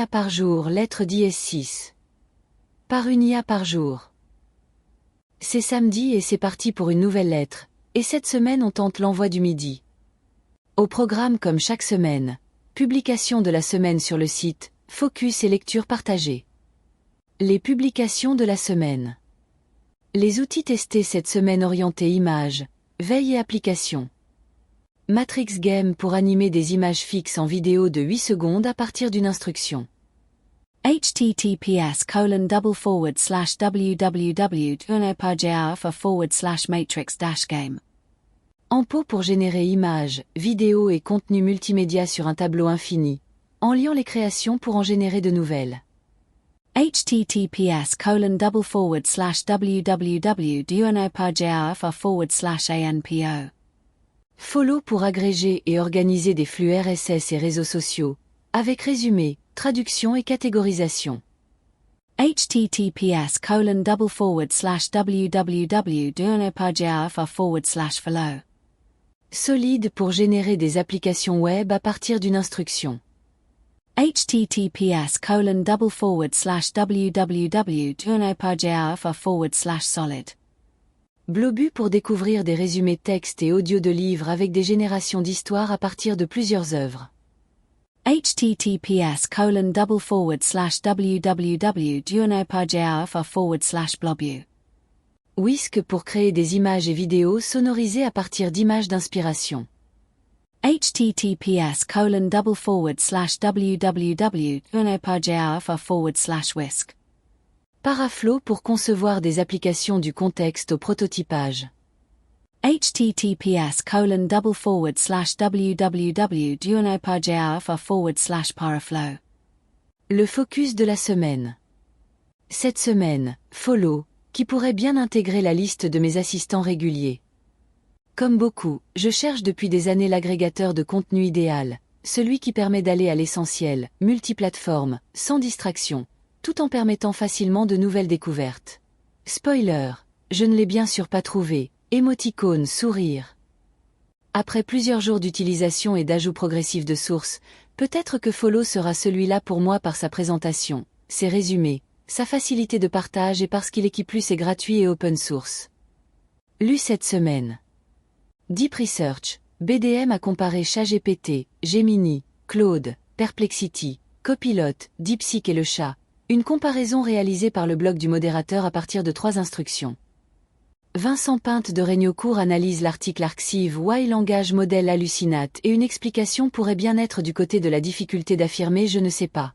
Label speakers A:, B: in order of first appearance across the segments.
A: IA par jour, lettre d'IS6. Par une IA par jour. C'est samedi et c'est parti pour une nouvelle lettre, et cette semaine on tente l'envoi du midi. Au programme comme chaque semaine, publication de la semaine sur le site, focus et lecture partagée. Les publications de la semaine. Les outils testés cette semaine orientés images, veille et applications. Matrix Game pour animer des images fixes en vidéo de 8 secondes à partir d'une instruction.
B: https://www.unopagear/matrix-game.
A: Ampo pour générer images, vidéos et contenus multimédia sur un tableau infini, en liant les créations pour en générer de nouvelles.
B: https://www.unopagear/anpo.
A: Follow pour agréger et organiser des flux RSS et réseaux sociaux, avec résumé, traduction et catégorisation.
B: https://www.unopagear/follow.
A: Solid pour générer des applications web à partir d'une instruction.
B: https://www.unopagear/solid.
A: Blobu pour découvrir des résumés texte et audio de livres avec des générations d'histoires à partir de plusieurs œuvres.
B: https://www.unopagear/blobu.
A: Whisk pour créer des images et vidéos sonorisées à partir d'images d'inspiration.
B: https://www.unopagear/whisk.
A: Paraflow pour concevoir des applications du contexte au prototypage.
B: https://www.unopagear/paraflow.
A: Le focus de la semaine. Cette semaine, Follow, qui pourrait bien intégrer la liste de mes assistants réguliers. Comme beaucoup, je cherche depuis des années l'agrégateur de contenu idéal, celui qui permet d'aller à l'essentiel, multiplateforme, sans distraction, tout en permettant facilement de nouvelles découvertes. Spoiler, je ne l'ai bien sûr pas trouvé, émoticône sourire. Après plusieurs jours d'utilisation et d'ajout progressif de sources, peut-être que Follow sera celui-là pour moi par sa présentation, ses résumés, sa facilité de partage et parce qu'il est qui plus est gratuit et open source. Lu cette semaine. Deep Research, BDM a comparé ChatGPT, Gemini, Claude, Perplexity, Copilot, DeepSeek et le chat, une comparaison réalisée par le blog du modérateur à partir de 3 instructions. Vincent Pinte de Regnocourt analyse l'article Arxiv Why langage modèle hallucinate et une explication pourrait bien être du côté de la difficulté d'affirmer je ne sais pas.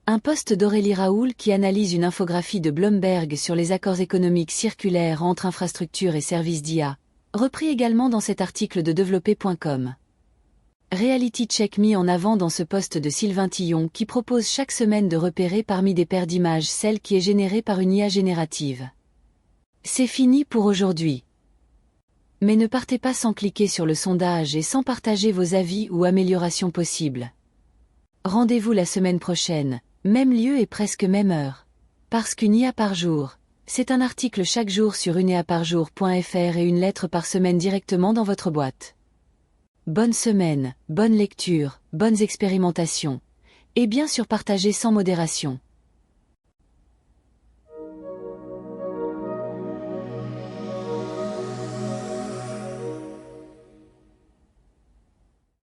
A: Un post d'Aurélie Raoul qui analyse une infographie de Bloomberg sur les accords économiques circulaires entre infrastructures et services d'IA, repris également dans cet article de développé.com. Reality Check mis en avant dans ce post de Sylvain Tillon qui propose chaque semaine de repérer parmi des paires d'images celle qui est générée par une IA générative. C'est fini pour aujourd'hui. Mais ne partez pas sans cliquer sur le sondage et sans partager vos avis ou améliorations possibles. Rendez-vous la semaine prochaine, même lieu et presque même heure. Parce qu'une IA par jour, c'est un article chaque jour sur uneaparjour.fr et une lettre par semaine directement dans votre boîte. Bonne semaine, bonne lecture, bonnes expérimentations. Et bien sûr partagez sans modération.